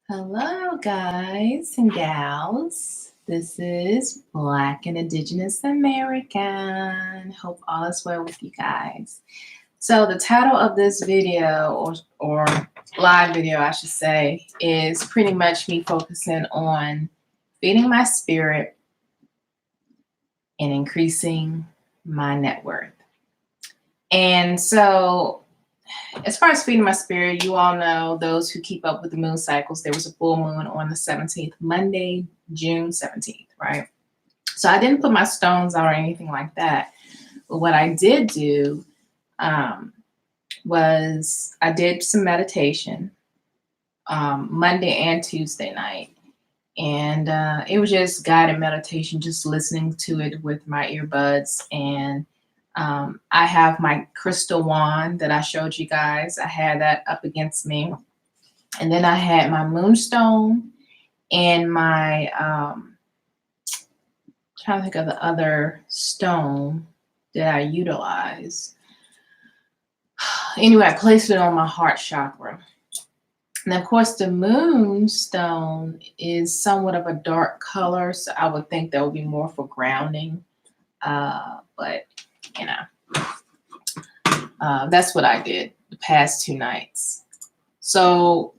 Hello, guys and gals. This is Black and Indigenous American. Hope all is well with you guys. So, the title of this video, or live video, I should say, is pretty much me focusing on feeding my spirit and increasing my net worth. And so, as far as feeding my spirit, you all know, those who keep up with the moon cycles, there was a full moon on the 17th, Monday, June 17th, right? So I didn't put my stones out or anything like that. But what I did do was I did some meditation Monday and Tuesday night. And it was just guided meditation, just listening to it with my earbuds. And I have my crystal wand that I showed you guys. I had that up against me. And then I had my moonstone and my, trying to think of the other stone that I utilize. Anyway, I placed it on my heart chakra. And of course, the moonstone is somewhat of a dark color, so I would think that would be more for grounding. But, you know, that's what I did the past 2 nights. So,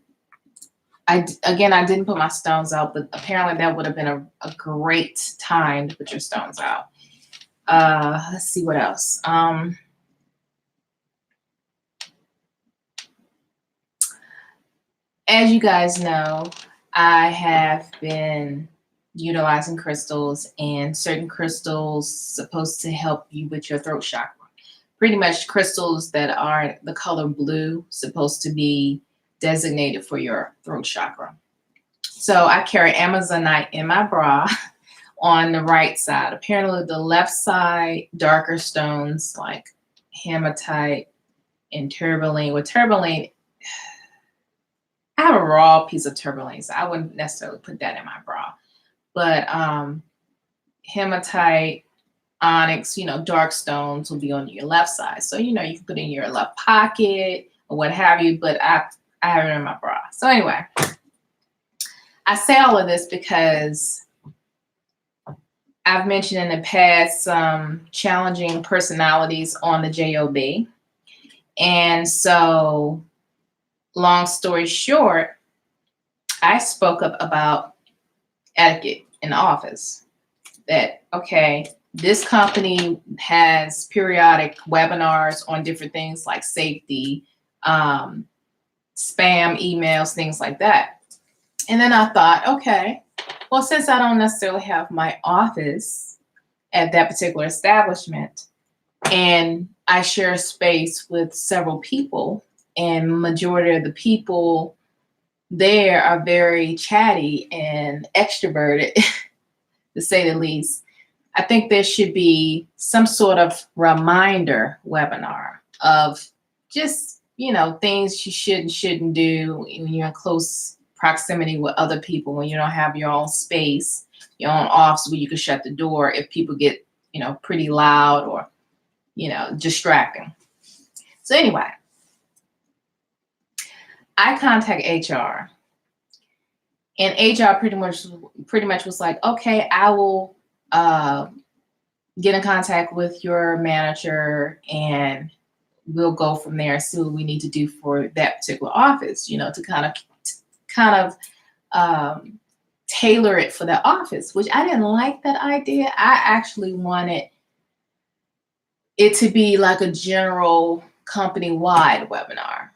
I didn't put my stones out, but apparently that would have been a great time to put your stones out. Let's see what else. As you guys know, I have been utilizing crystals, and certain crystals supposed to help you with your throat chakra. Pretty much crystals that are the color blue supposed to be designated for your throat chakra. So I carry Amazonite in my bra on the right side. Apparently the left side, darker stones like hematite and tourmaline. With tourmaline, I have a raw piece of tourmaline, so I wouldn't necessarily put that in my bra. But hematite, onyx, dark stones will be on your left side. So, you can put it in your left pocket or what have you, but I have it in my bra. So anyway, I say all of this because I've mentioned in the past some challenging personalities on the JOB. And so, long story short, I spoke up about etiquette in the office. That, okay, this company has periodic webinars on different things like safety, spam emails, things like that. And then I thought, okay, well, since I don't necessarily have my office at that particular establishment, and I share space with several people, and majority of the people there are very chatty and extroverted, to say the least, I think there should be some sort of reminder webinar of just, things you should and shouldn't do when you're in close proximity with other people, when you don't have your own space, your own office where you can shut the door if people get, pretty loud or, distracting. So anyway, I contact HR, and HR pretty much was like, okay, I will get in contact with your manager and we'll go from there and see what we need to do for that particular office, to kind of tailor it for the office, which I didn't like that idea. I actually wanted it to be like a general company-wide webinar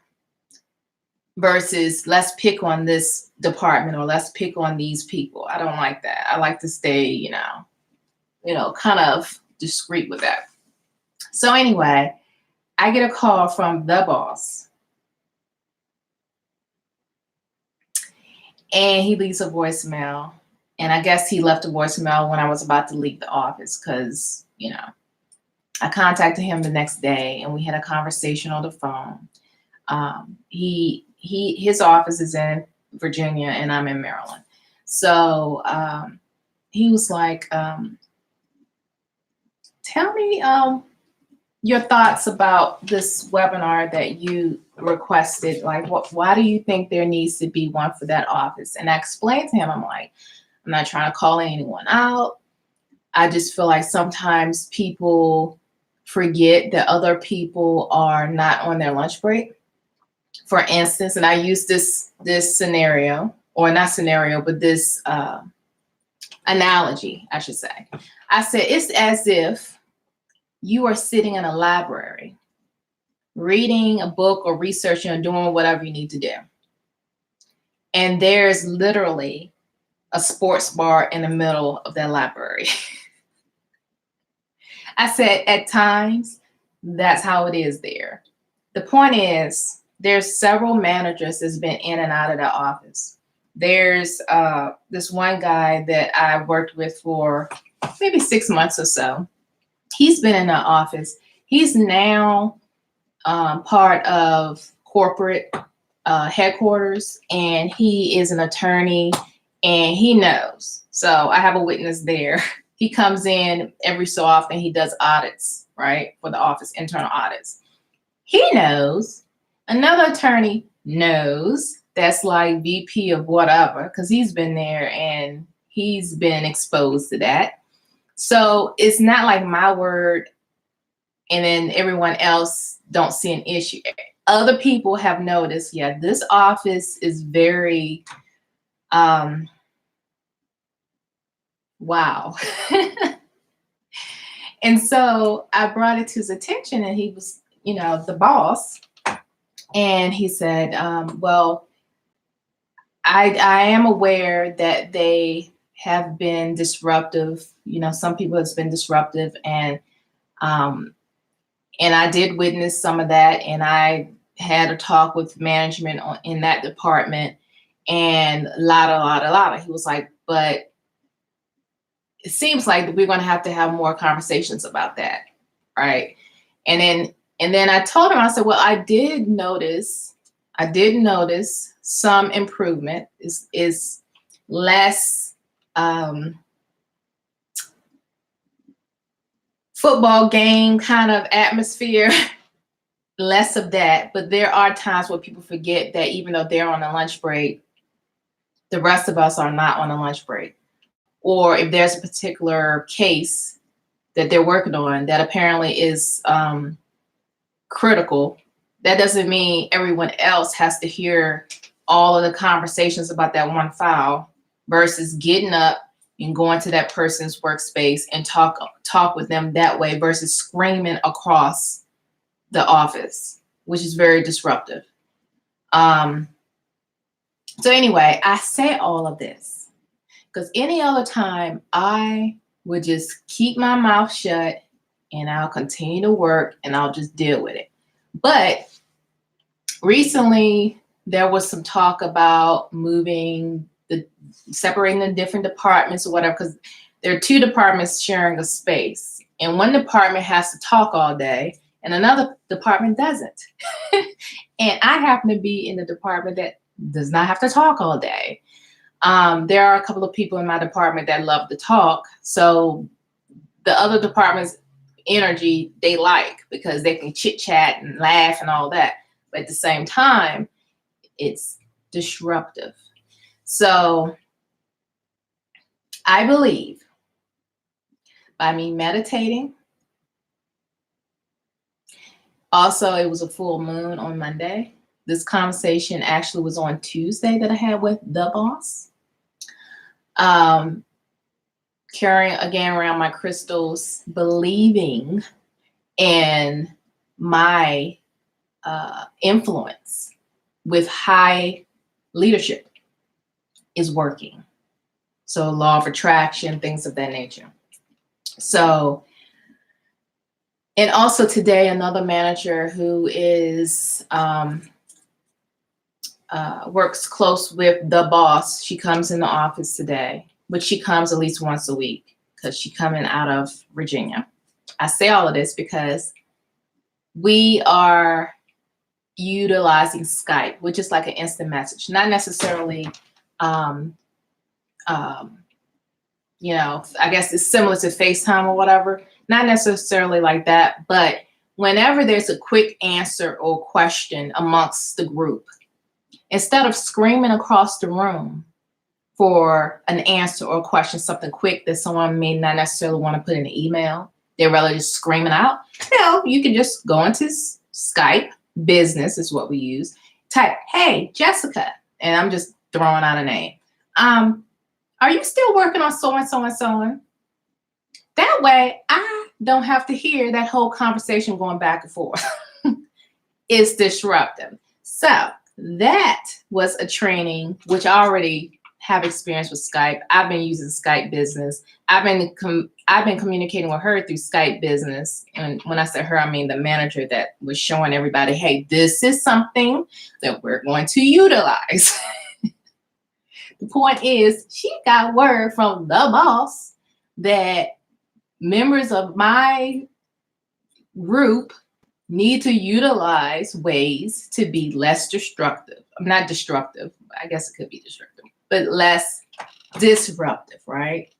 versus let's pick on this department or let's pick on these people. I don't like that. I like to stay, kind of discreet with that. So anyway, I get a call from the boss, and he leaves a voicemail. And I guess he left a voicemail when I was about to leave the office because, I contacted him the next day and we had a conversation on the phone. His office is in Virginia and I'm in Maryland. So he was like, tell me your thoughts about this webinar that you requested, like, why do you think there needs to be one for that office? And I explained to him, I'm like, I'm not trying to call anyone out. I just feel like sometimes people forget that other people are not on their lunch break. For instance, and I use this scenario, or not scenario, but this analogy, I should say. I said, it's as if you are sitting in a library, reading a book or researching or doing whatever you need to do. And there's literally a sports bar in the middle of that library. I said, at times, that's how it is there. The point is, there's several managers that's been in and out of the office. There's this one guy that I worked with for maybe 6 months or so. He's been in the office. He's now part of corporate headquarters, and he is an attorney, and he knows. So I have a witness there. He comes in every so often. He does audits, right, for the office, internal audits. He knows. Another attorney knows. That's like VP of whatever, because he's been there and he's been exposed to that. So it's not like my word and then everyone else don't see an issue. Other people have noticed, yeah, this office is very, wow. And so I brought it to his attention, and he was, the boss. And he said, well, I am aware that they have been disruptive. Some people have been disruptive, and I did witness some of that. And I had a talk with management in that department, and a lot. He was like, but it seems like we're going to have more conversations about that, right? And then I told him, I said, well, I did notice some improvement. Is less football game kind of atmosphere, less of that. But there are times where people forget that even though they're on a lunch break, the rest of us are not on a lunch break. Or if there's a particular case that they're working on that apparently is critical, that doesn't mean everyone else has to hear all of the conversations about that one file, versus getting up and going to that person's workspace and talk with them that way, versus screaming across the office, which is very disruptive. So anyway, I say all of this because any other time I would just keep my mouth shut and I'll continue to work and I'll just deal with it. But recently there was some talk about separating the different departments or whatever, because there are two departments sharing a space, and one department has to talk all day and another department doesn't. And I happen to be in the department that does not have to talk all day. There are a couple of people in my department that love to talk. So the other department's energy they like, because they can chit chat and laugh and all that. But at the same time, it's disruptive. So I believe by me meditating, also it was a full moon on Monday. This conversation actually was on Tuesday that I had with the boss. Carrying again around my crystals, believing in my influence with high leadership is working. So law of attraction, things of that nature. So, and also today, another manager who is works close with the boss, she comes in the office today, but she comes at least once a week because she's coming out of Virginia. I say all of this because we are utilizing Skype, which is like an instant message, not necessarily, I guess it's similar to FaceTime or whatever, not necessarily like that, but whenever there's a quick answer or question amongst the group, instead of screaming across the room for an answer or a question, something quick that someone may not necessarily want to put in an email, they'd rather just scream it out. No, you can just go into Skype, business is what we use, type, hey, Jessica, and I'm just throwing out a name. Are you still working on so and so and so on? That way, I don't have to hear that whole conversation going back and forth. It's disruptive. So that was a training, which I already have experience with Skype. I've been using Skype Business. I've been communicating with her through Skype Business. And when I say her, I mean the manager that was showing everybody, hey, this is something that we're going to utilize. The point is, she got word from the boss that members of my group need to utilize ways to be less destructive. Not destructive. I guess it could be destructive, but less disruptive, right?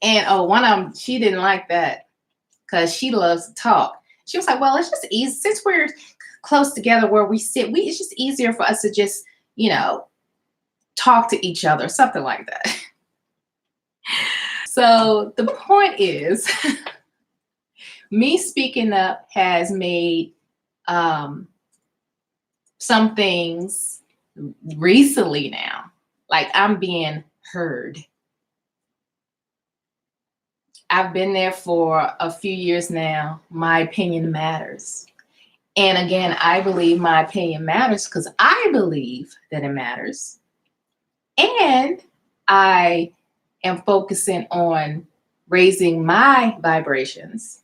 And one of them, she didn't like that because she loves to talk. She was like, well, it's just easy. Since we're close together where we sit, it's just easier for us to just, talk to each other, something like that. So the point is, me speaking up has made some things recently now, like I'm being heard. I've been there for a few years now. My opinion matters. And again, I believe my opinion matters because I believe that it matters. And I am focusing on raising my vibrations,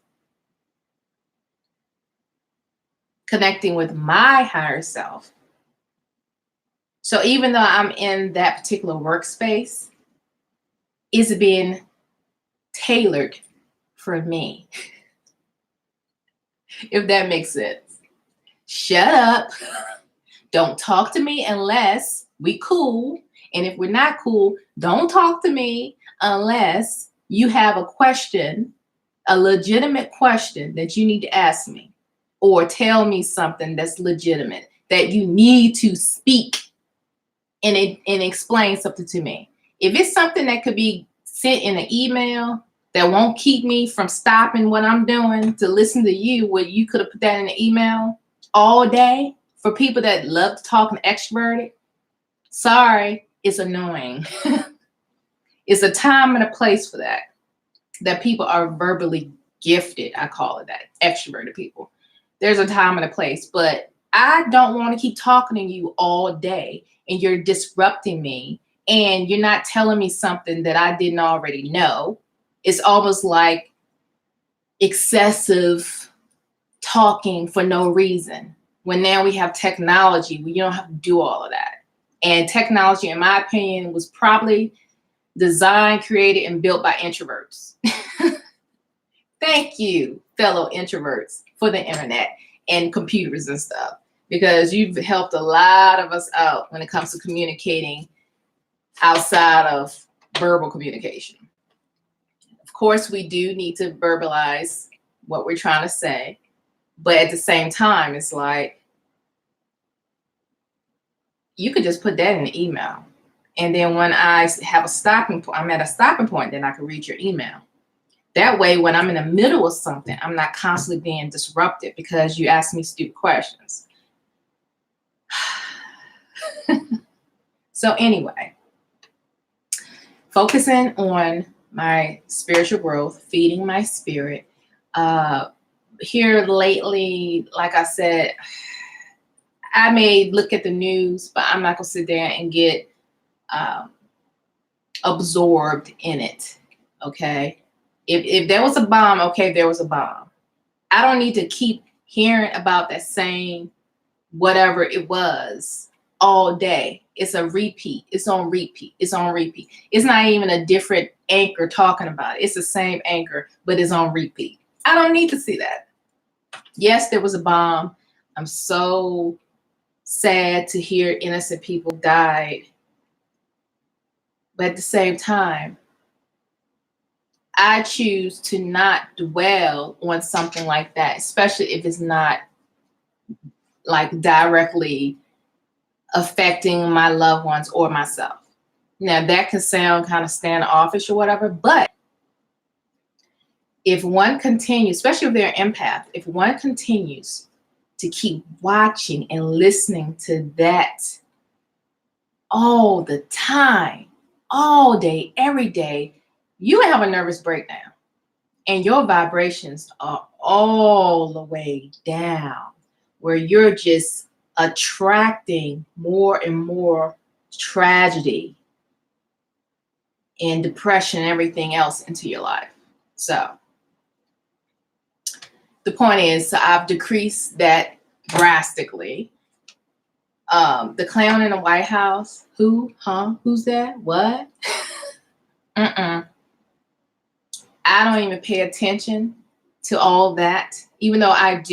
connecting with my higher self. So even though I'm in that particular workspace, it's being tailored for me. If that makes sense. Shut up. Don't talk to me unless we cool. And if we're not cool, don't talk to me unless you have a question, a legitimate question that you need to ask me, or tell me something that's legitimate that you need to speak and explain something to me. If it's something that could be sent in an email that won't keep me from stopping what I'm doing to listen to you, where you could have put that in an email all day, for people that love to talk and extroverted, sorry, it's annoying. It's a time and a place for that people are verbally gifted. I call it that, extroverted people. There's a time and a place, but I don't want to keep talking to you all day and you're disrupting me and you're not telling me something that I didn't already know. It's almost like excessive talking for no reason. When now we have technology, you don't have to do all of that. And technology, in my opinion, was probably designed, created, and built by introverts. Thank you, fellow introverts, for the internet and computers and stuff, because you've helped a lot of us out when it comes to communicating outside of verbal communication. Of course, we do need to verbalize what we're trying to say, but at the same time, it's like, you could just put that in the email. And then when I have a stopping point, I'm at a stopping point, then I can read your email. That way, when I'm in the middle of something, I'm not constantly being disrupted because you ask me stupid questions. So anyway, focusing on my spiritual growth, feeding my spirit. Here lately, like I said, I may look at the news, but I'm not going to sit there and get absorbed in it, okay? If there was a bomb, okay, there was a bomb. I don't need to keep hearing about that same whatever it was all day. It's a repeat. It's on repeat. It's on repeat. It's not even a different anchor talking about it. It's the same anchor, but it's on repeat. I don't need to see that. Yes, there was a bomb. I'm so sad to hear innocent people died. But at the same time, I choose to not dwell on something like that, especially if it's not like directly affecting my loved ones or myself. Now that can sound kind of standoffish or whatever, but if one continues, especially if they're an empath, if one continues to keep watching and listening to that all the time, all day, every day, you have a nervous breakdown and your vibrations are all the way down where you're just attracting more and more tragedy and depression and everything else into your life. So the point is, I've decreased that drastically. The clown in the White House, who, huh? Who's that? What? I don't even pay attention to all that, even though I'm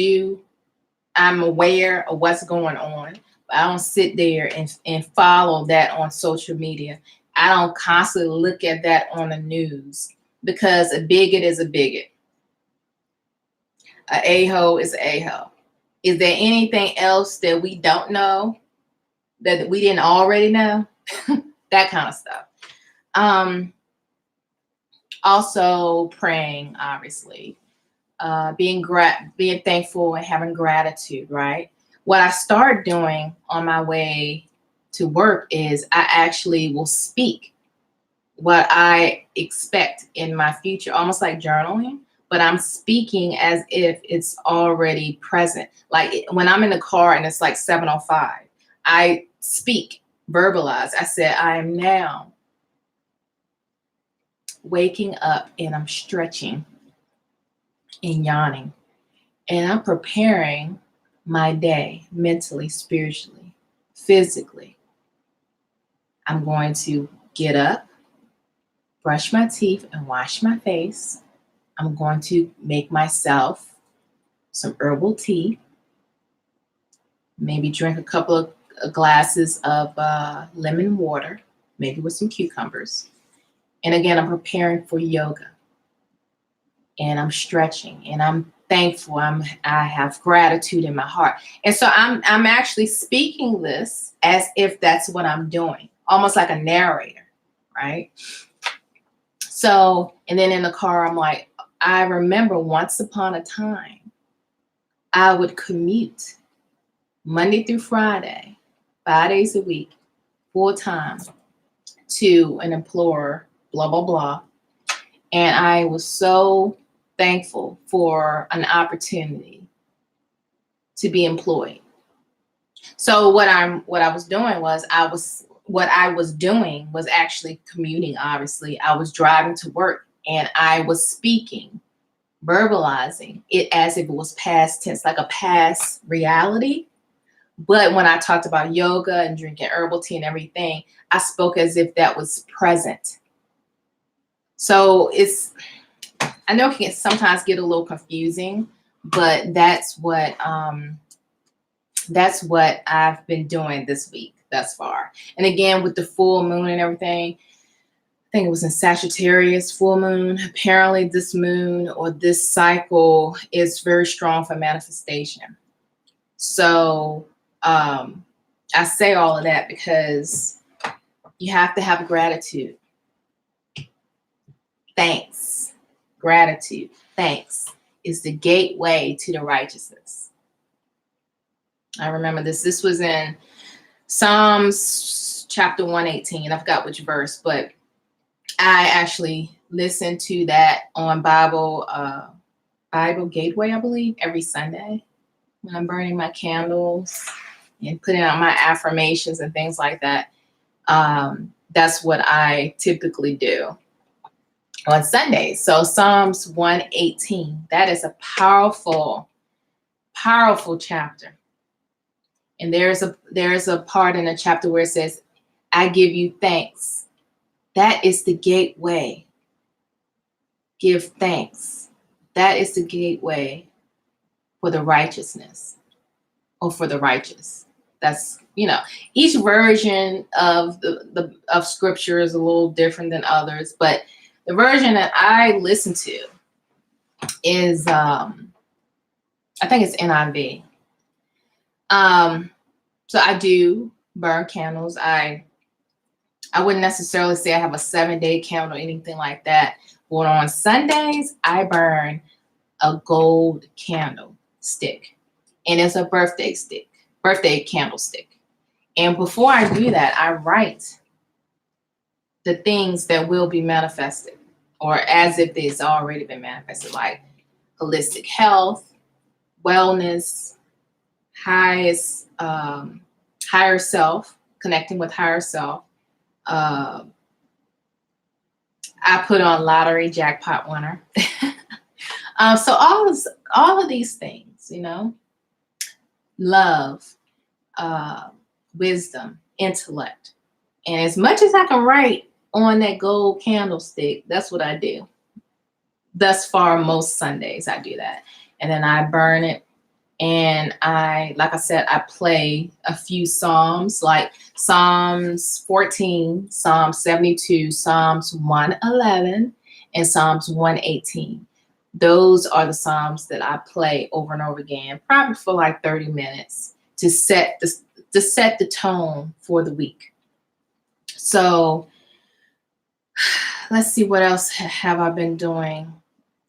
aware of what's going on. But I don't sit there and follow that on social media. I don't constantly look at that on the news because a bigot is a bigot. An a-hole is an a-hole. Is there anything else that we don't know that we didn't already know? That kind of stuff. Also praying, obviously, being thankful and having gratitude, right? What I started doing on my way to work is I actually will speak what I expect in my future, almost like journaling, but I'm speaking as if it's already present. Like when I'm in the car and it's like 7:05, I speak, verbalize. I said, I am now waking up and I'm stretching and yawning. And I'm preparing my day mentally, spiritually, physically. I'm going to get up, brush my teeth, and wash my face. I'm going to make myself some herbal tea, maybe drink a couple of glasses of lemon water, maybe with some cucumbers. And again, I'm preparing for yoga. And I'm stretching and I'm thankful. I have gratitude in my heart. And so I'm actually speaking this as if that's what I'm doing, almost like a narrator, right? So, and then in the car, I'm like, I remember once upon a time, I would commute Monday through Friday, 5 days a week, full time to an employer, blah, blah, blah. And I was so thankful for an opportunity to be employed. So what I was doing was actually commuting. Obviously, I was driving to work and I was speaking, verbalizing it as if it was past tense, like a past reality. But when I talked about yoga and drinking herbal tea and everything, I spoke as if that was present. So I know it can sometimes get a little confusing, but that's what I've been doing this week thus far. And again, with the full moon and everything, I think it was in Sagittarius full moon. Apparently this moon or this cycle is very strong for manifestation. So I say all of that because you have to have gratitude. Thanks. Gratitude, thanks, is the gateway to the righteousness. I remember this. This was in Psalms chapter 118. I forgot which verse, but I actually listened to that on Bible Gateway, I believe, every Sunday when I'm burning my candles and putting out my affirmations and things like that. That's what I typically do on Sundays. So Psalms 118, that is a powerful, powerful chapter. And there's a part in the chapter where it says, I give you thanks. That is the gateway. Give thanks. That is the gateway for the righteousness or for the righteous. That's, each version of of scripture is a little different than others, but The version that I listen to is, I think it's NIV. So I do burn candles. I wouldn't necessarily say I have a 7-day candle or anything like that. But on Sundays, I burn a gold candle stick, and it's a birthday candlestick. And before I do that, I write the things that will be manifested, or as if it's already been manifested, like holistic health, wellness, higher self, connecting with higher self. I put on lottery jackpot winner. So all of these things, love, wisdom, intellect. And as much as I can write on that gold candlestick, that's what I do. Thus far, most Sundays I do that. And then I burn it. And like I said, I play a few Psalms, like Psalms 14, Psalms 72, Psalms 111, and Psalms 118. Those are the Psalms that I play over and over again, probably for like 30 minutes to set the tone for the week. So let's see, what else have I been doing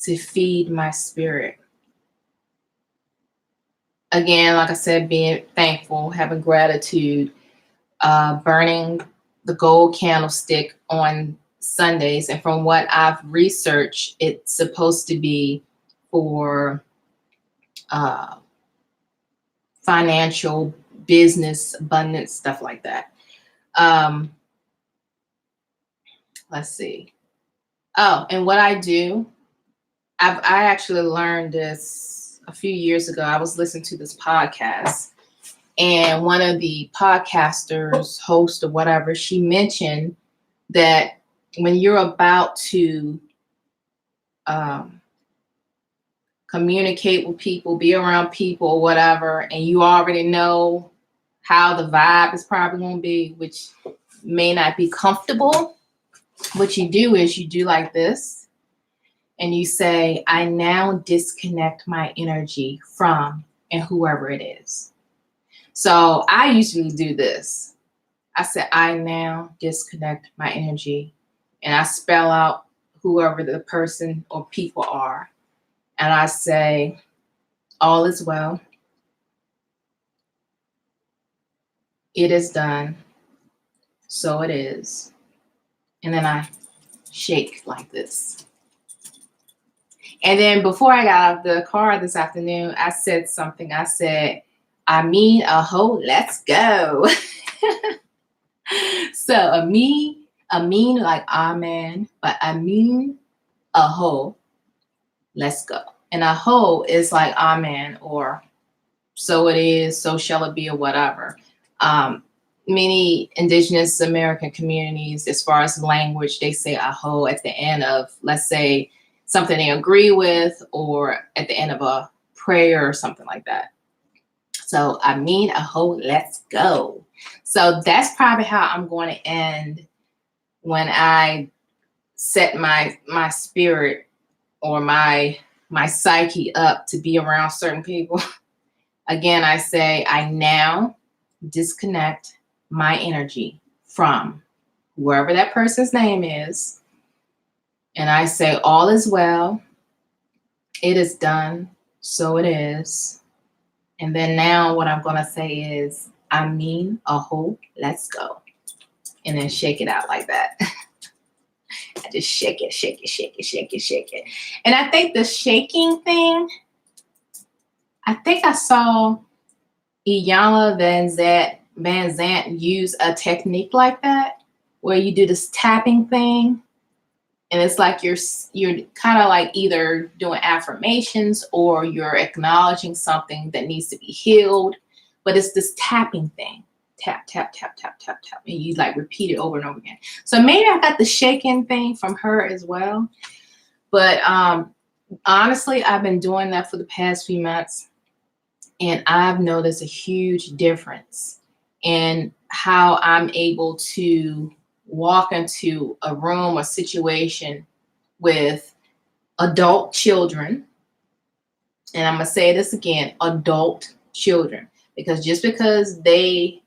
to feed my spirit? Again, like I said, being thankful, having gratitude, burning the gold candlestick on Sundays. And from what I've researched, it's supposed to be for financial, business, abundance, stuff like that. Let's see. Oh, and what I do, I actually learned this a few years ago. I was listening to this podcast, and one of the podcasters, host or whatever, she mentioned that when you're about to communicate with people, be around people or whatever, and you already know how the vibe is probably going to be, which may not be comfortable, what you do is you do like this, and you say, I now disconnect my energy from, and whoever it is. So I usually do this. I said, I now disconnect my energy, and I spell out whoever the person or people are. And I say, all is well. It is done. So it is. And then I shake like this. And then before I got out of the car this afternoon, I said something. I said, I mean a hoe, let's go. So a mean like amen, but I mean a hoe, let's go. And a hoe is like amen, or so it is, so shall it be, or whatever. Many indigenous American communities, as far as language, they say a hoe at the end of, let's say, something they agree with, or at the end of a prayer or something like that. So I mean a hoe, let's go. So that's probably how I'm going to end when I set my spirit or my psyche up to be around certain people. Again, I say, I now disconnect my energy from whoever that person's name is. And I say, all is well. It is done. So it is. And then now what I'm going to say is, I mean a hoe, let's go. And then shake it out like that. I just shake it, shake it, shake it, shake it, shake it. And I think the shaking thing, I think I saw Iyanla Vanzant use a technique like that, where you do this tapping thing. And it's like you're kind of like either doing affirmations or you're acknowledging something that needs to be healed. But it's this tapping thing. Tap, tap, tap, tap, tap, tap. And you like repeat it over and over again. So maybe I got the shaking thing from her as well. But honestly, I've been doing that for the past few months. And I've noticed a huge difference in how I'm able to walk into a room or situation with adult children. And I'm going to say this again, adult children, because just because they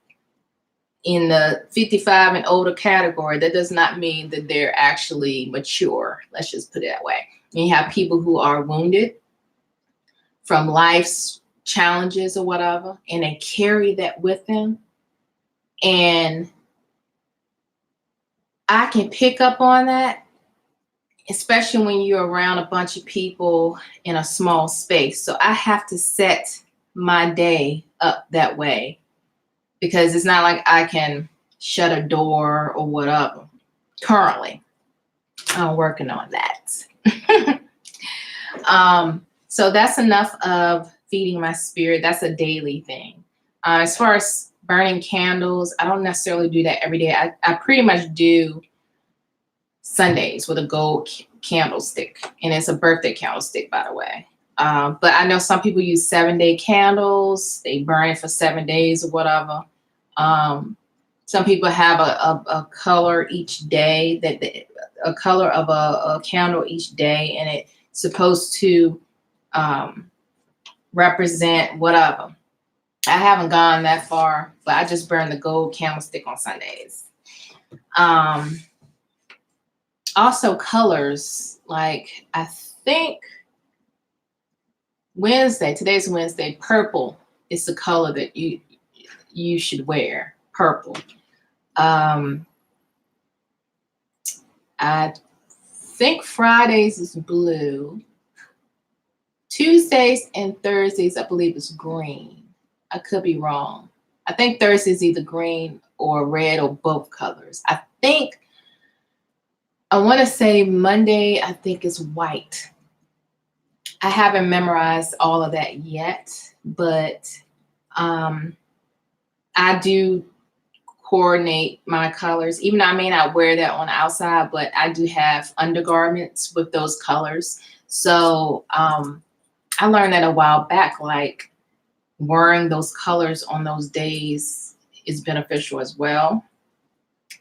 in the 55 and older category, that does not mean that they're actually mature. Let's just put it that way. And you have people who are wounded from life's challenges or whatever, and they carry that with them. And I can pick up on that, especially when you're around a bunch of people in a small space. So I have to set my day up that way, because it's not like I can shut a door or whatever. Currently, I'm working on that. So that's enough of feeding my spirit. That's a daily thing. As far as burning candles, I don't necessarily do that every day. I pretty much do Sundays with a gold candlestick, and it's a birthday candlestick, by the way. But I know some people use 7-day candles. They burn it for 7 days or whatever. Some people have a color each day, a color of a candle each day, and it's supposed to represent whatever. I haven't gone that far, but I just burn the gold candlestick on Sundays. Also colors, like I think today's Wednesday, purple is the color that you should wear, purple. I think Fridays is blue. Tuesdays and Thursdays, I believe, is green. I could be wrong. I think Thursday's either green or red or both colors. I want to say Monday, I think, is white. I haven't memorized all of that yet, but I do coordinate my colors. Even though I may not wear that on the outside, but I do have undergarments with those colors. So I learned that a while back, like wearing those colors on those days is beneficial as well.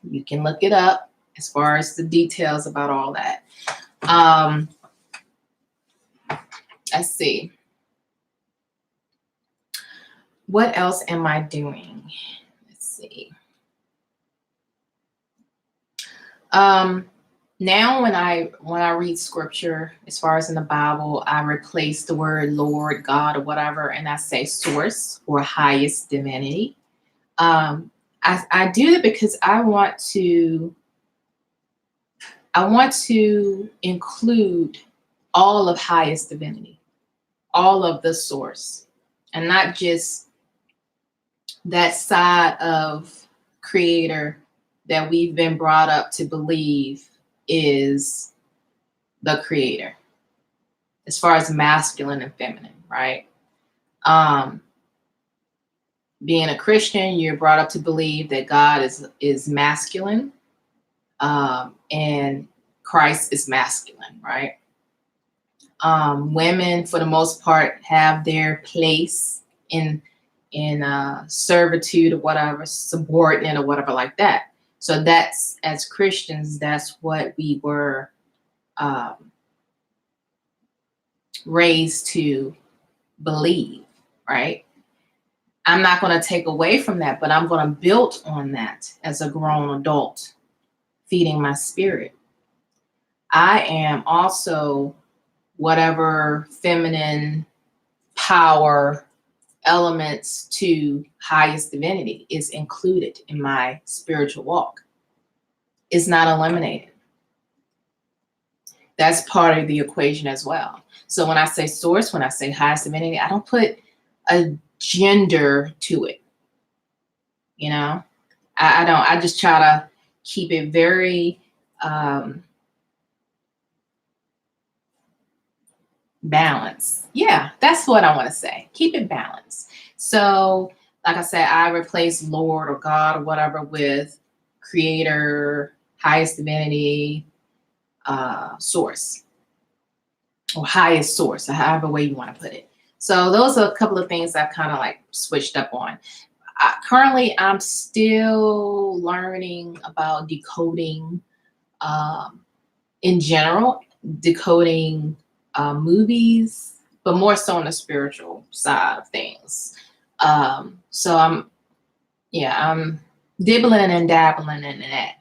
You can look it up as far as the details about all that. Let's see. What else am I doing? Let's see. Now when I read scripture, as far as in the Bible, I replace the word Lord, God, or whatever, and I say source or highest divinity. I do that because I want to include all of highest divinity, all of the source, and not just that side of creator that we've been brought up to believe is the creator, as far as masculine and feminine, right? Being a Christian, you're brought up to believe that God is masculine, and Christ is masculine, right? Women, for the most part, have their place in servitude or whatever, subordinate or whatever like that. So that's, as Christians, that's what we were raised to believe, right? I'm not going to take away from that, but I'm going to build on that as a grown adult, feeding my spirit. I am also whatever feminine power elements to highest divinity is included in my spiritual walk. It's not eliminated. That's part of the equation as well. So when I say source, when I say highest divinity, I don't put a gender to it. You know, I don't. I just try to keep it very balanced. Yeah, that's what I want to say. Keep it balanced. So, like I said, I replace Lord or God or whatever with creator, highest divinity, source, or highest source, or however way you want to put it. So those are a couple of things I've kind of like switched up on. Currently, I'm still learning about decoding in general, decoding movies, but more so on the spiritual side of things. So I'm dibbling and dabbling in that,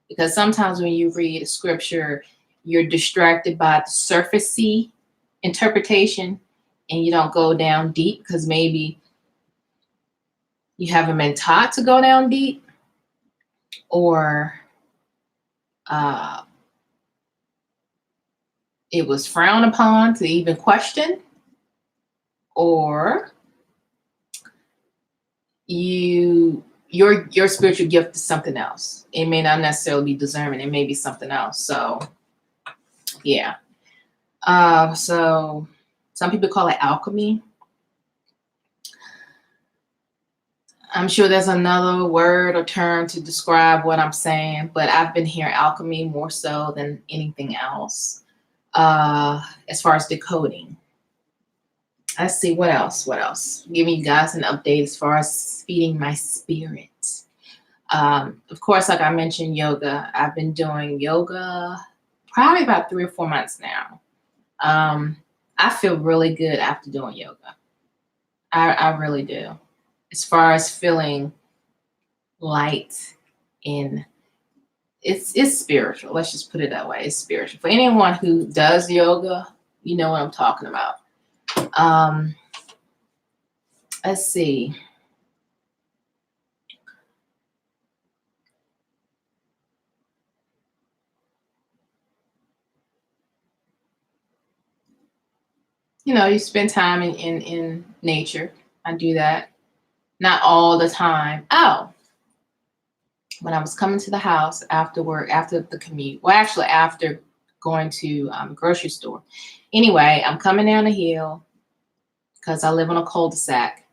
because sometimes when you read a scripture, you're distracted by the surfacey interpretation and you don't go down deep because maybe you haven't been taught to go down deep, or it was frowned upon to even question, or your spiritual gift is something else. It may not necessarily be discernment. It may be something else. So yeah. So some people call it alchemy. I'm sure there's another word or term to describe what I'm saying, but I've been hearing alchemy more so than anything else. As far as decoding. Let's see, what else? Giving you guys an update as far as feeding my spirit. Of course, like I mentioned, yoga. I've been doing yoga probably about 3 or 4 months now. I feel really good after doing yoga. I really do. As far as feeling light, and it's spiritual. Let's just put it that way. It's spiritual. For anyone who does yoga, you know what I'm talking about. Let's see. You spend time in nature. I do that. Not all the time. Oh, when I was coming to the house after work, after the commute, well, actually after going to grocery store. Anyway, I'm coming down the hill because I live on a cul-de-sac.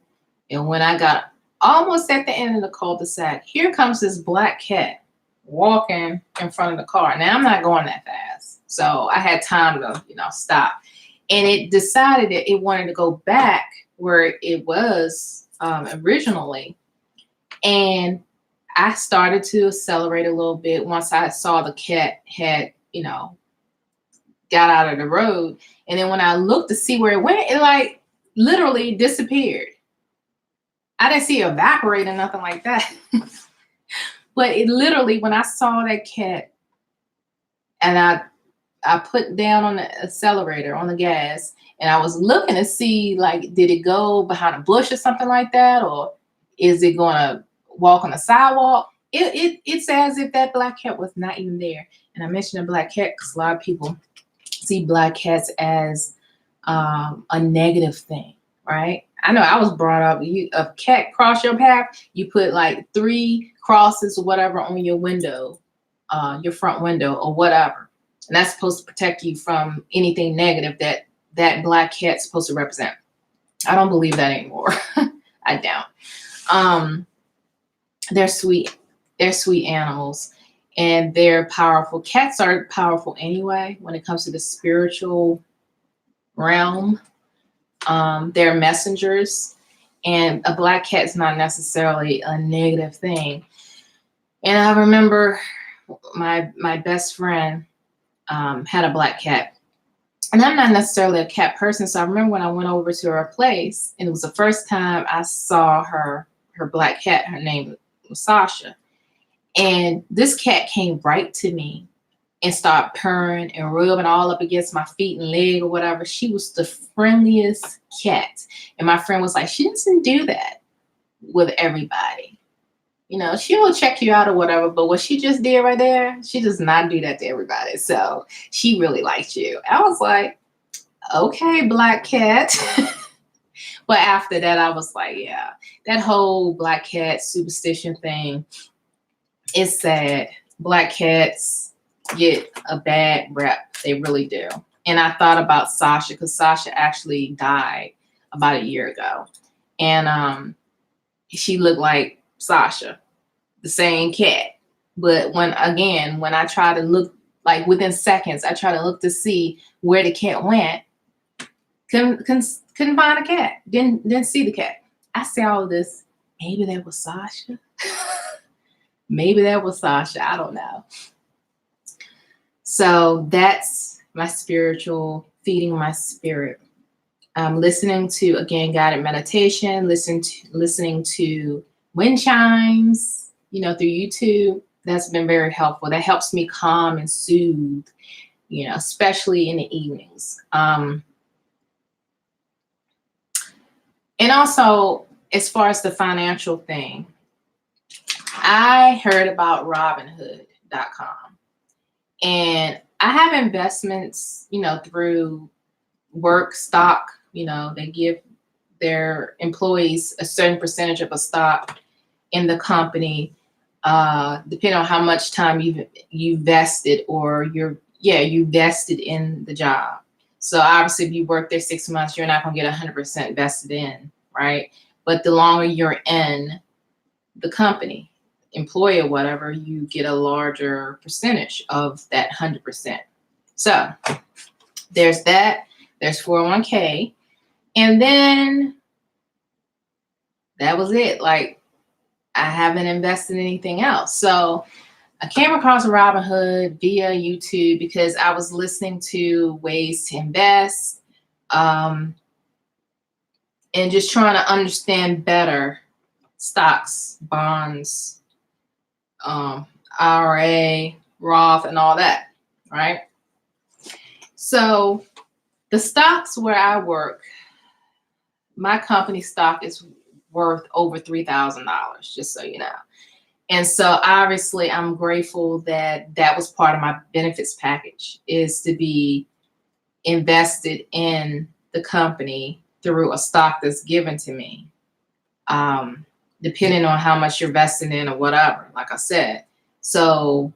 And when I got almost at the end of the cul-de-sac, here comes this black cat walking in front of the car. Now, I'm not going that fast, so I had time to, stop. And it decided that it wanted to go back where it was originally. And I started to accelerate a little bit once I saw the cat had, got out of the road. And then when I looked to see where it went, it like literally disappeared. I didn't see it evaporate or nothing like that. But it literally, when I saw that cat and I put down on the accelerator on the gas, and I was looking to see, like, did it go behind a bush or something like that? Or is it going to walk on the sidewalk? It's as if that black cat was not even there. And I mentioned a black cat because a lot of people see black cats as a negative thing, right? I know I was brought up, a cat cross your path, you put like 3 crosses or whatever on your window, your front window or whatever. And that's supposed to protect you from anything negative that black cat's supposed to represent. I don't believe that anymore. I doubt. They're sweet. They're sweet animals, and they're powerful. Cats are powerful anyway when it comes to the spiritual realm. They're messengers, and a black cat is not necessarily a negative thing. And I remember my best friend had a black cat. And I'm not necessarily a cat person, so I remember when I went over to her place, and it was the first time I saw her black cat. Her name was Sasha. And this cat came right to me and started purring and rubbing all up against my feet and leg or whatever. She was the friendliest cat. And my friend was like, she doesn't do that with everybody. She will check you out or whatever, but what she just did right there, she does not do that to everybody. So she really liked you. I was like, okay, black cat. But after that, I was like, yeah, that whole black cat superstition thing is sad. Black cats get a bad rep. They really do. And I thought about Sasha, because Sasha actually died about a year ago. And she looked like Sasha, the same cat. But when I try to look, like within seconds, I try to look to see where the cat went. Couldn't find a cat. Didn't see the cat. I say all of this. Maybe that was Sasha. Maybe that was Sasha. I don't know. So that's my spiritual, feeding my spirit. Listening to, again, guided meditation, listening to wind chimes, through YouTube. That's been very helpful. That helps me calm and soothe, especially in the evenings. And also, as far as the financial thing, I heard about Robinhood.com. And I have investments, through work stock. They give their employees a certain percentage of a stock in the company, depending on how much time you vested, or you vested in the job. So obviously, if you work there 6 months, you're not going to get 100% vested in, right? But the longer you're in the company, employee or whatever, you get a larger percentage of that 100%. So there's that. There's 401k. And then that was it. Like, I haven't invested in anything else. So I came across Robinhood via YouTube because I was listening to ways to invest, and just trying to understand better stocks, bonds, IRA, Roth, and all that, right? So the stocks where I work, my company stock is worth over $3,000, just so you know. And so obviously I'm grateful that was part of my benefits package, is to be invested in the company through a stock that's given to me, depending on how much you're vesting in or whatever, like I said. So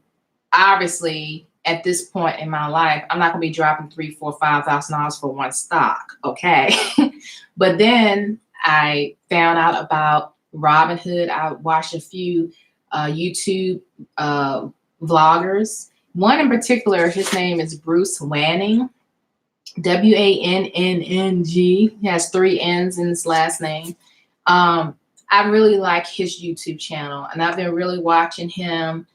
obviously at this point in my life, I'm not going to be dropping $3,000, $4,000, $5,000 for one stock. Okay. But then I found out about Robinhood. I watched a few YouTube vloggers. One in particular, his name is Bruce Wanning, Wanning. He has 3 N's in his last name. I really like his YouTube channel, and I've been really watching him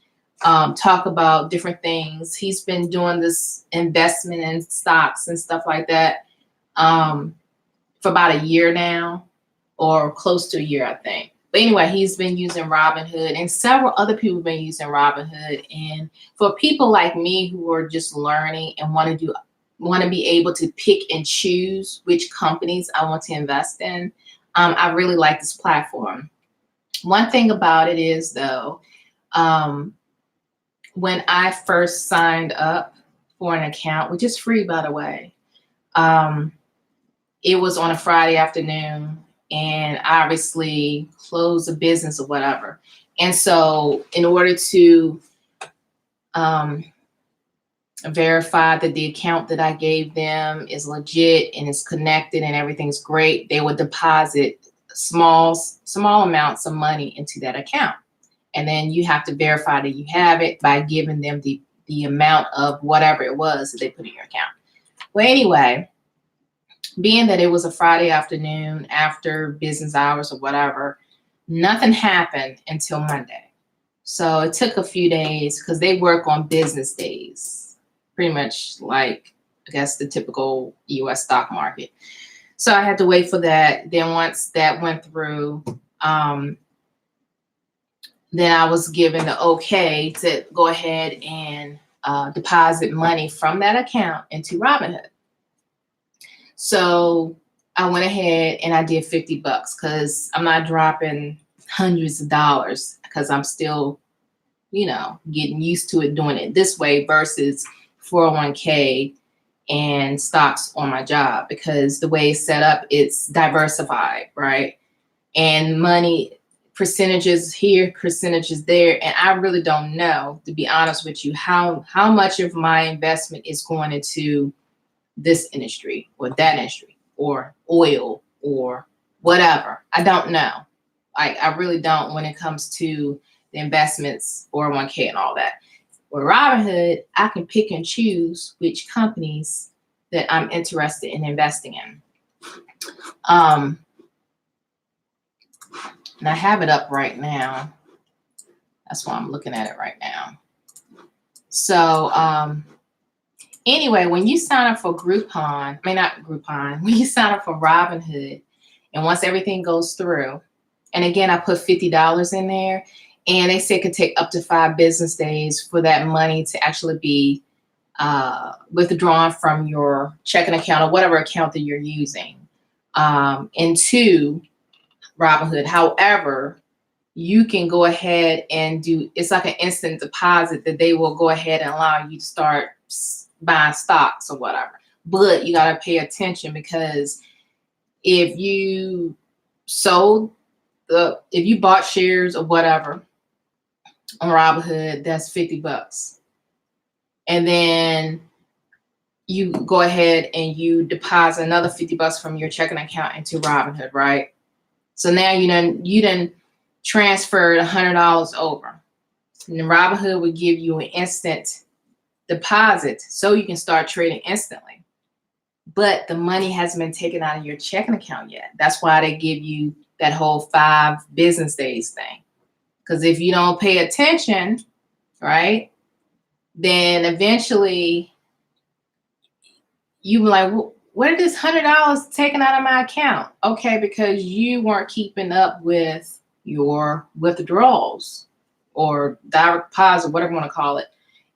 talk about different things. He's been doing this investment in stocks and stuff like that for about a year now, or close to a year, I think. But anyway, he's been using Robinhood, and several other people have been using Robinhood. And for people like me who are just learning and want to be able to pick and choose which companies I want to invest in, I really like this platform. One thing about it is, though, when I first signed up for an account, which is free, by the way, it was on a Friday afternoon, and obviously closed a business or whatever. And so in order to verify that the account that I gave them is legit and is connected and everything's great, they would deposit small amounts of money into that account. And then you have to verify that you have it by giving them the amount of whatever it was that they put in your account. Well, anyway, being that it was a Friday afternoon after business hours or whatever, nothing happened until Monday. So it took a few days because they work on business days, pretty much like, I guess, the typical US stock market. So I had to wait for that. Then once that went through, then I was given the okay to go ahead and deposit money from that account into Robinhood. So I went ahead and I did $50 because I'm not dropping hundreds of dollars, because I'm still, getting used to it, doing it this way versus 401k and stocks on my job, because the way it's set up, it's diversified, right? And money, percentages here, percentages there. And I really don't know, to be honest with you, how much of my investment is going into this industry or that industry or oil or whatever. I don't know. I really don't when it comes to the investments, 401k and all that. With Robinhood, I can pick and choose which companies that I'm interested in investing in. And I have it up right now. That's why I'm looking at it right now. So Anyway, when you sign up for Groupon, I mean, not Groupon, when you sign up for Robinhood, and once everything goes through, and again, I put $50 in there, and they say it could take up to 5 business days for that money to actually be withdrawn from your checking account or whatever account that you're using into Robinhood. However, you can go ahead and do, it's like an instant deposit that they will go ahead and allow you to start buying stocks or whatever. But you got to pay attention, because if you if you bought shares or whatever on Robinhood, that's $50. And then you go ahead and you deposit another $50 from your checking account into Robinhood, right? So now you done transferred $100 over. And then Robinhood would give you an instant deposit so you can start trading instantly. But the money hasn't been taken out of your checking account yet. That's why they give you that whole 5 business days thing. Because if you don't pay attention, right, then eventually you be like, where did this $100 taken out of my account? Okay, because you weren't keeping up with your withdrawals or direct deposit, whatever you want to call it,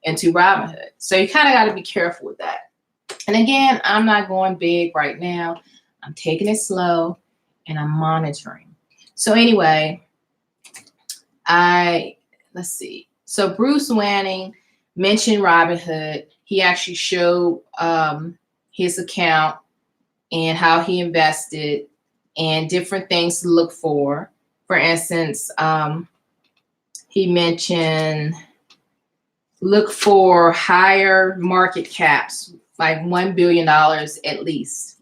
into Robinhood. So you kind of got to be careful with that. And again, I'm not going big right now. I'm taking it slow and I'm monitoring. So anyway, let's see. So Bruce Wanning mentioned Robinhood. He actually showed his account and how he invested and different things to look for. For instance, he mentioned look for higher market caps, like $1 billion at least.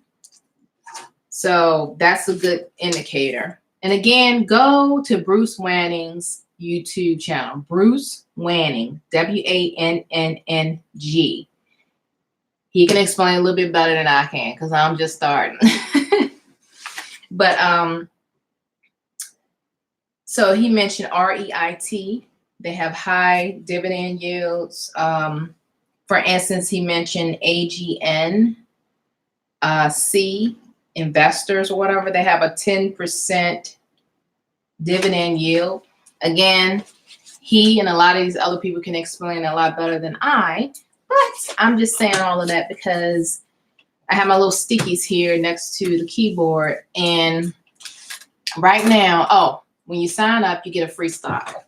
So that's a good indicator. And again, go to Bruce Wanning's YouTube channel, Bruce Wanning, Wanning. He can explain a little bit better than I can, because I'm just starting. But so he mentioned REIT. They have high dividend yields. For instance, he mentioned AGN, C investors or whatever. They have a 10% dividend yield. Again, he and a lot of these other people can explain a lot better than I, but I'm just saying all of that because I have my little stickies here next to the keyboard. And right now, when you sign up, you get a free stock.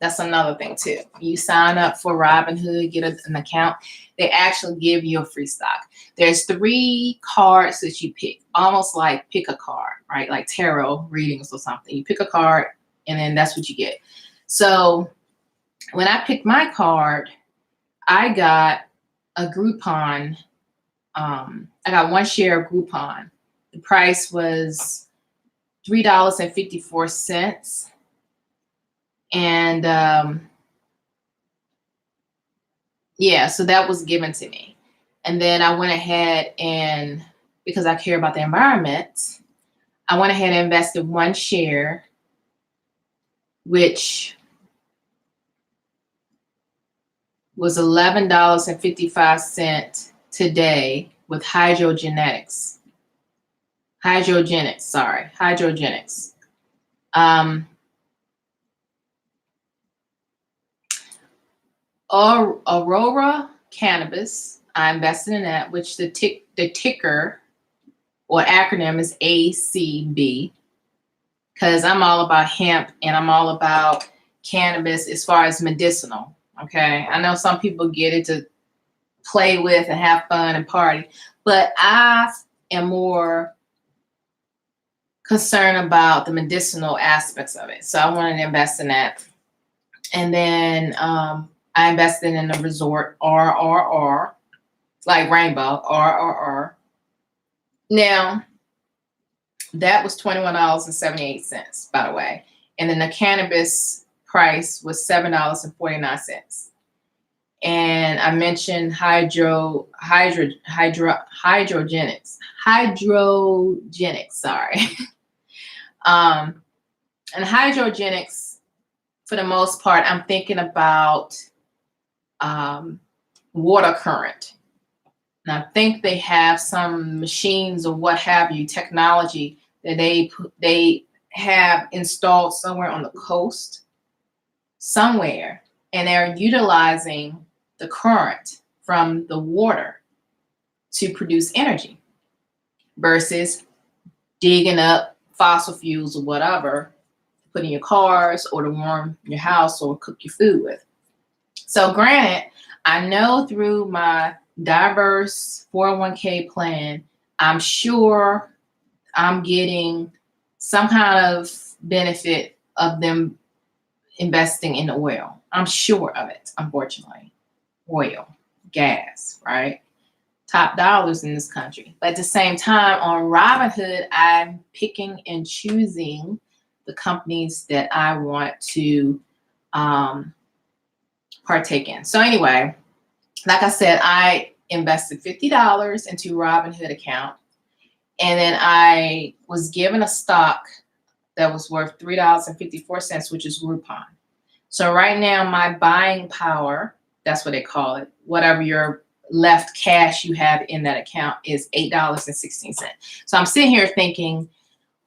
That's another thing too. You sign up for Robinhood, get an account, they actually give you a free stock. There's 3 cards that you pick, almost like pick a card, right? Like tarot readings or something. You pick a card and then that's what you get. So when I picked my card, I got a Groupon. I got 1 share of Groupon. The price was $3.54. And yeah, so that was given to me. And then I went ahead and, because I care about the environment, I went ahead and invested 1 share, which was $11.55 today with Hydrogenics. Aurora Cannabis, I invested in that, which the ticker or acronym is ACB, because I'm all about hemp and I'm all about cannabis as far as medicinal. Okay, I know some people get it to play with and have fun and party, but I am more concerned about the medicinal aspects of it. So I wanted to invest in that. And then I invested in the resort RRR, like Rainbow RRR. Now, that was $21.78, by the way. And then the cannabis price was $7.49. And I mentioned hydrogenics, sorry. And hydrogenics, for the most part, I'm thinking about water current. And I think they have some machines or what have you, technology that they have installed somewhere on the coast, somewhere, and they're utilizing the current from the water to produce energy versus digging up fossil fuels or whatever, put in your cars or to warm your house or cook your food with. So granted, I know through my diverse 401k plan, I'm sure I'm getting some kind of benefit of them investing in oil. I'm sure of it, unfortunately. Oil, gas, right? Top dollars in this country. But at the same time, on Robinhood, I'm picking and choosing the companies that I want to partake in. So anyway, like I said, I invested $50 into Robinhood account, and then I was given a stock that was worth $3.54, which is Groupon. So right now, my buying power, that's what they call it, whatever your left cash you have in that account, is $8.16. So I'm sitting here thinking,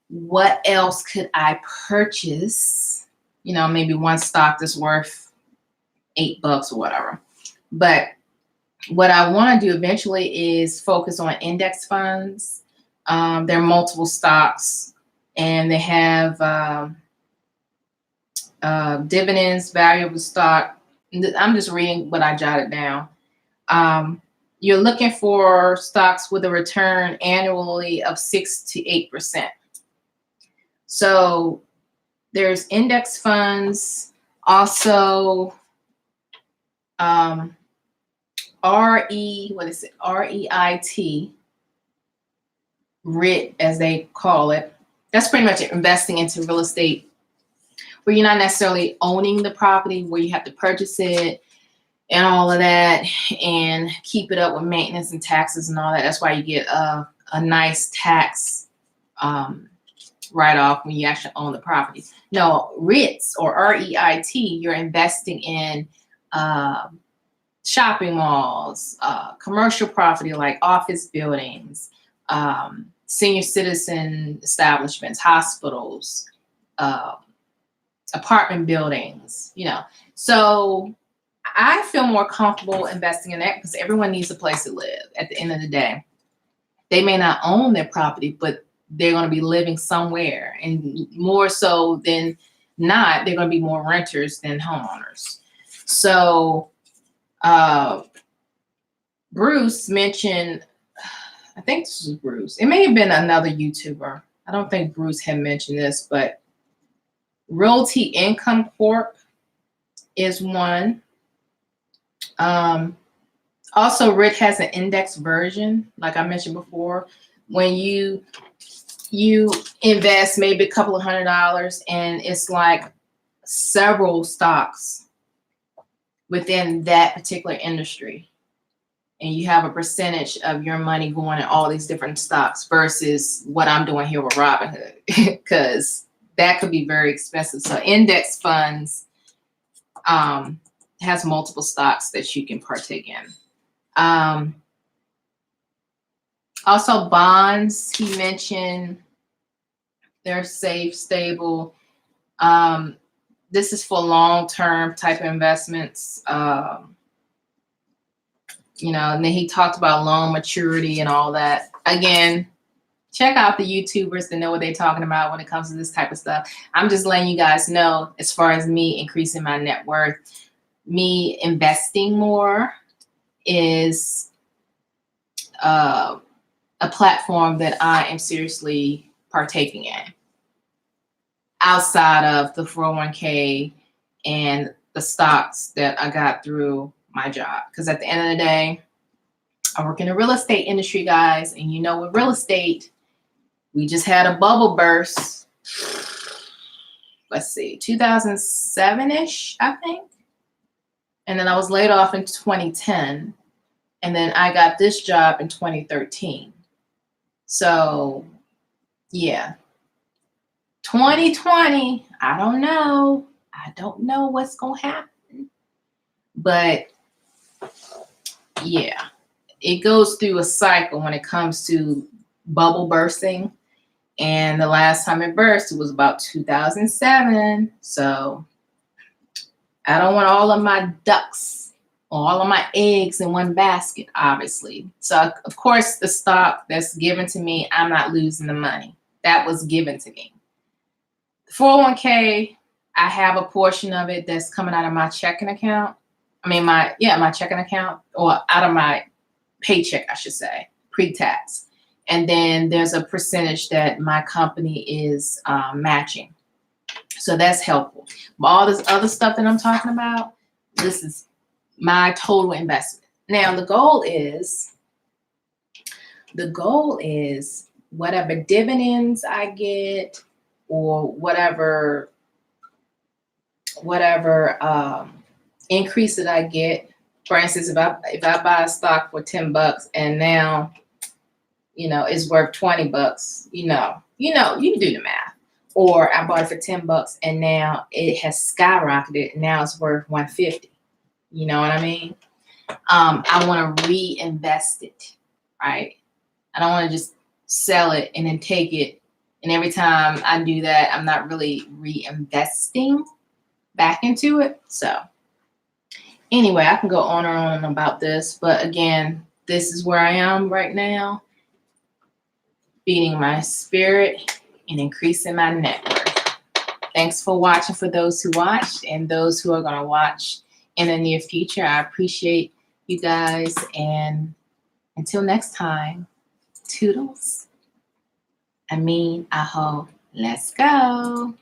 what else could I purchase? You know, maybe one stock that's worth $8 or whatever. But what I want to do eventually is focus on index funds. There are multiple stocks, and they have dividends, variable stock. I'm just reading what I jotted down. You're looking for stocks with a return annually of 6 to 8%. So there's index funds, also REIT, REIT as they call it. That's pretty much investing into real estate where you're not necessarily owning the property, where you have to purchase it and all of that and keep it up with maintenance and taxes and all that. That's why you get a nice tax write-off when you actually own the property. No, REITs or REIT, you're investing in shopping malls, commercial property like office buildings, senior citizen establishments, hospitals, apartment buildings, you know. So I feel more comfortable investing in that because everyone needs a place to live at the end of the day. They may not own their property, but they're going to be living somewhere. And more so than not, they're going to be more renters than homeowners. So Bruce mentioned, I think this was Bruce. It may have been another YouTuber. I don't think Bruce had mentioned this, but Realty Income Corp is one. Also, REIT has an index version, like I mentioned before. When you invest maybe a couple of $100 and it's like several stocks within that particular industry, and you have a percentage of your money going in all these different stocks versus what I'm doing here with Robinhood, because that could be very expensive. So index funds has multiple stocks that you can partake in. Also bonds, he mentioned, they're safe, stable. This is for long-term type of investments. You know, and then he talked about loan maturity and all that. Again, check out the YouTubers that know what they're talking about when it comes to this type of stuff. I'm just letting you guys know, as far as me increasing my net worth, me investing more is a platform that I am seriously partaking in outside of the 401k and the stocks that I got through my job. Because at the end of the day, I work in the real estate industry, guys. And you know, with real estate, we just had a bubble burst. Let's see, 2007-ish, I think. And then I was laid off in 2010. And then I got this job in 2013. So, yeah. 2020, I don't know. I don't know what's going to happen. But, yeah, it goes through a cycle when it comes to bubble bursting. And the last time it burst, it was about 2007. So I don't want all of my ducks or all of my eggs in one basket, obviously. So, of course, the stock that's given to me, I'm not losing the money. That was given to me. The 401k, I have a portion of it that's coming out of my checking account. My checking account, or out of my paycheck, I should say, pre-tax. And then there's a percentage that my company is matching. So that's helpful. But all this other stuff that I'm talking about, this is my total investment. Now, the goal is whatever dividends I get, or whatever increase that I get. For instance, if I buy a stock for $10 and now, it's worth $20, you can do the math. Or I bought it for $10 and now it has skyrocketed. Now it's worth $150. You know what I mean? I want to reinvest it, right? I don't want to just sell it and then take it. And every time I do that, I'm not really reinvesting back into it. So anyway, I can go on and on about this. But again, this is where I am right now. Feeding my spirit and increasing my net worth. Thanks for watching, for those who watched and those who are going to watch in the near future. I appreciate you guys. And until next time, toodles. Aho. Let's go.